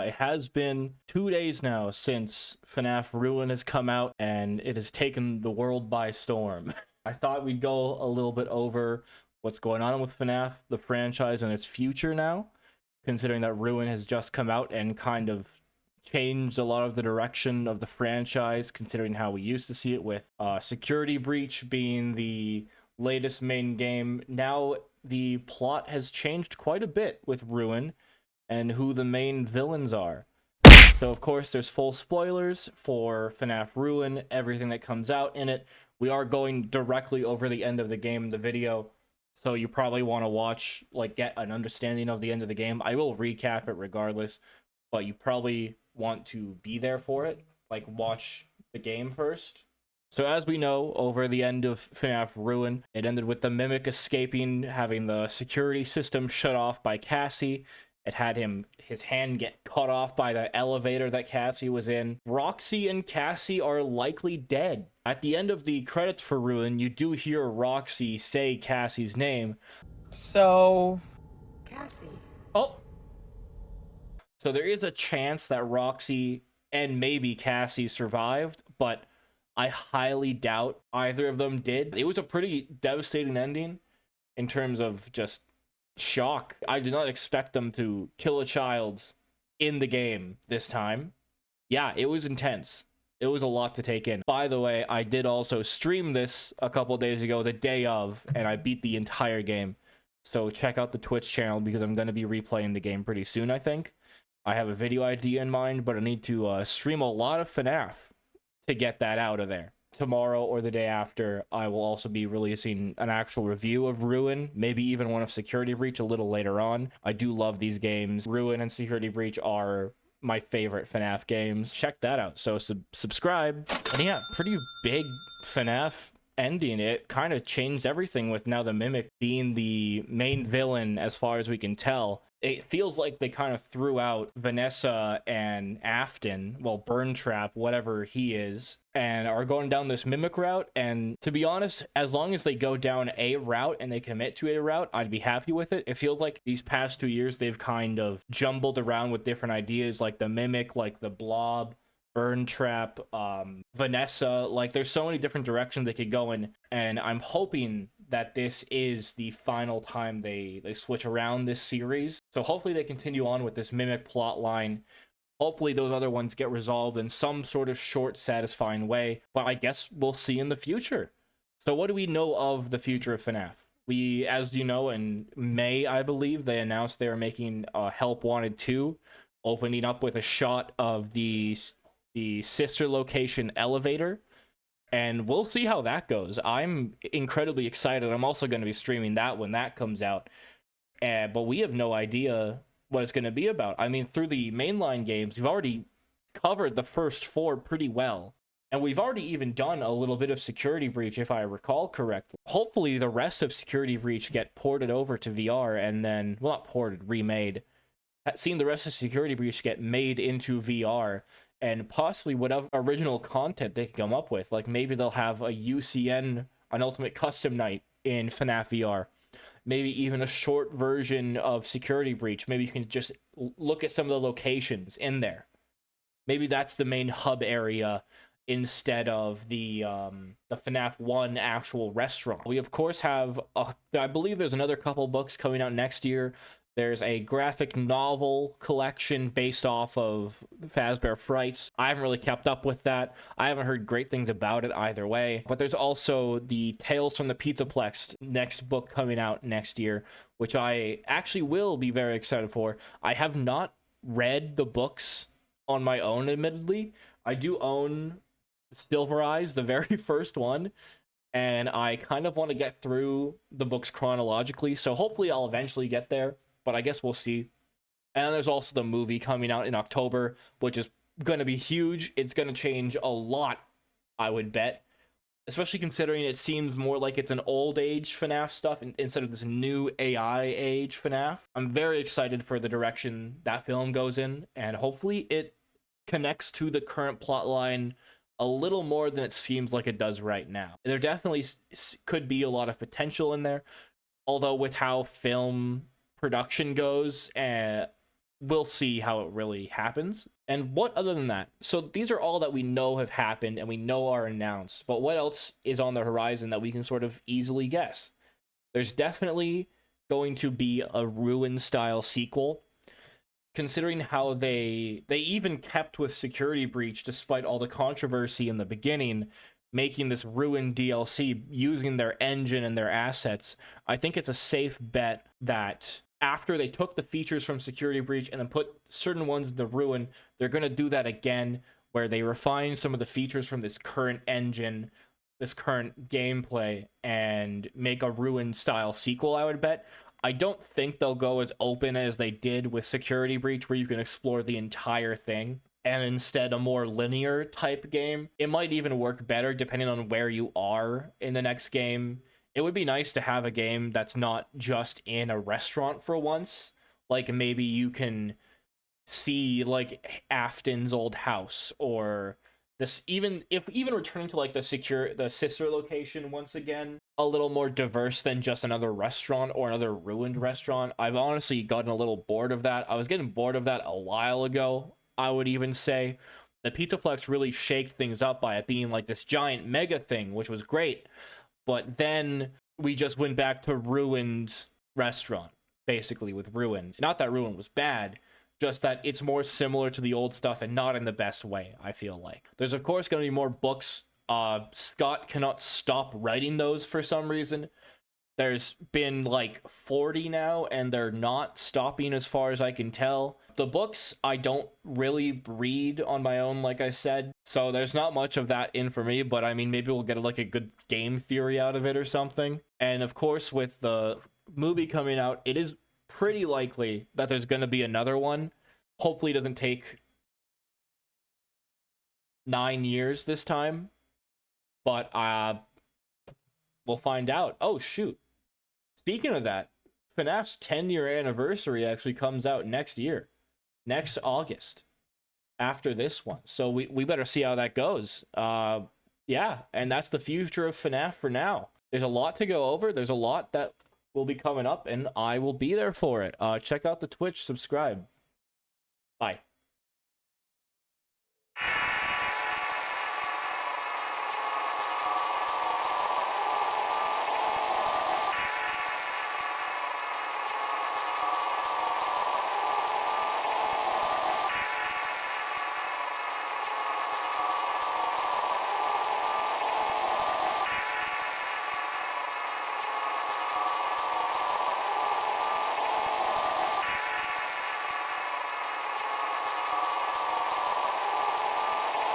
It has been 2 days now since FNAF Ruin has come out, and it has taken the world by storm. I thought we'd go a little bit over what's going on with FNAF, the franchise, and its future now, considering that Ruin has just come out and kind of changed a lot of the direction of the franchise, considering how we used to see it with Security Breach being the latest main game. Now the plot has changed quite a bit with Ruin and who the main villains are. So of course there's full spoilers for FNAF Ruin, everything that comes out in it. We are going directly over the end of the game in the video, so you probably want to watch, like, get an understanding of the end of the game. I will recap it regardless, but you probably want to be there for it, like watch the game first. So as we know, over the end of FNAF Ruin, it ended with the Mimic escaping, having the security system shut off by Cassie. It had his hand get cut off by the elevator that Cassie was in. Roxy and Cassie are likely dead. At the end of the credits for Ruin, you do hear Roxy say Cassie's name. So... Cassie. Oh! So there is a chance that Roxy and maybe Cassie survived, but I highly doubt either of them did. It was a pretty devastating ending in terms of just shock. I did not expect them to kill a child in the game this time. Yeah, it was intense. It was a lot to take in. By the way, I did also stream this a couple days ago, the day of, and I beat the entire game. So check out the Twitch channel because I'm going to be replaying the game pretty soon, I think. I have a video idea in mind, but I need to stream a lot of FNAF to get that out of there. Tomorrow or the day after, I will also be releasing an actual review of Ruin, maybe even one of Security Breach a little later on. I do love these games. Ruin and Security Breach are my favorite FNAF games. Check that out. So subscribe. And yeah, pretty big FNAF ending. It kind of changed everything with now the Mimic being the main villain as far as we can tell. It feels like they kind of threw out Vanessa and Afton, well, Burntrap, whatever he is, and are going down this Mimic route. And to be honest, as long as they go down a route and they commit to a route, I'd be happy with it. It feels like these past 2 years, they've kind of jumbled around with different ideas, like the Mimic, like the Blob, Burntrap, Vanessa. Like, there's so many different directions they could go in, and I'm hoping that this is the final time they switch around this series. So hopefully they continue on with this Mimic plot line. Hopefully those other ones get resolved in some sort of short, satisfying way. But I guess we'll see in the future. So what do we know of the future of FNAF? We, as you know, in May, I believe, they announced they were making Help Wanted 2, opening up with a shot of the sister location elevator. And we'll see how that goes. I'm incredibly excited. I'm also going to be streaming that when that comes out. But we have no idea what it's going to be about. I mean, through the mainline games, we've already covered the first 4 pretty well. And we've already even done a little bit of Security Breach, if I recall correctly. Hopefully the rest of Security Breach get ported over to VR and then, well, not ported, remade. Seen the rest of Security Breach get made into VR. And possibly whatever original content they can come up with. Like, maybe they'll have a UCN, an Ultimate Custom Night in FNAF VR. Maybe even a short version of Security Breach. Maybe you can just look at some of the locations in there. Maybe that's the main hub area instead of the FNAF 1 actual restaurant. We, of course, have, I believe there's another couple books coming out next year. There's a graphic novel collection based off of Fazbear Frights. I haven't really kept up with that. I haven't heard great things about it either way. But there's also the Tales from the Pizzaplex next book coming out next year, which I actually will be very excited for. I have not read the books on my own, admittedly. I do own Silver Eyes, the very first one, and I kind of want to get through the books chronologically, so hopefully I'll eventually get there. But I guess we'll see. And there's also the movie coming out in October, which is going to be huge. It's going to change a lot, I would bet. Especially considering it seems more like it's an old age FNAF stuff instead of this new AI age FNAF. I'm very excited for the direction that film goes in. And hopefully it connects to the current plotline a little more than it seems like it does right now. There definitely could be a lot of potential in there. Although with how film production goes, we'll see how it really happens. And what other than that? So these are all that we know have happened and we know are announced. But what else is on the horizon that we can sort of easily guess? There's definitely going to be a Ruin style sequel, considering how they even kept with Security Breach despite all the controversy in the beginning, making this Ruin DLC using their engine and their assets. I think it's a safe bet that after they took the features from Security Breach and then put certain ones into Ruin, they're going to do that again, where they refine some of the features from this current engine, this current gameplay, and make a Ruin style sequel, I would bet. I don't think they'll go as open as they did with Security Breach, where you can explore the entire thing, and instead a more linear type game. It might even work better depending on where you are in the next game. It would be nice to have a game that's not just in a restaurant for once. Like maybe you can see like Afton's old house, or this, even returning to like the sister location once again, a little more diverse than just another restaurant or another ruined restaurant. I've honestly gotten a little bored of that. I was getting bored of that a while ago, I would even say. The Pizzaplex really shaked things up by it being like this giant mega thing, which was great. But then we just went back to ruined restaurant, basically, with Ruin. Not that Ruin was bad, just that it's more similar to the old stuff and not in the best way, I feel like. There's, of course, going to be more books. Scott cannot stop writing those for some reason. There's been like 40 now, and they're not stopping as far as I can tell. The books I don't really read on my own, like I said, so there's not much of that in for me, but I mean, maybe we'll get like a good game theory out of it or something. And of course, with the movie coming out, it is pretty likely that there's going to be another one. Hopefully it doesn't take 9 years this time, but we'll find out. Oh shoot, speaking of that, FNAF's 10-year anniversary actually comes out next year, next August, after this one, so we better see how that goes. Yeah, and that's the future of FNAF for now. There's a lot to go over. There's a lot that will be coming up, and I will be there for it. Check out the Twitch, subscribe. Bye.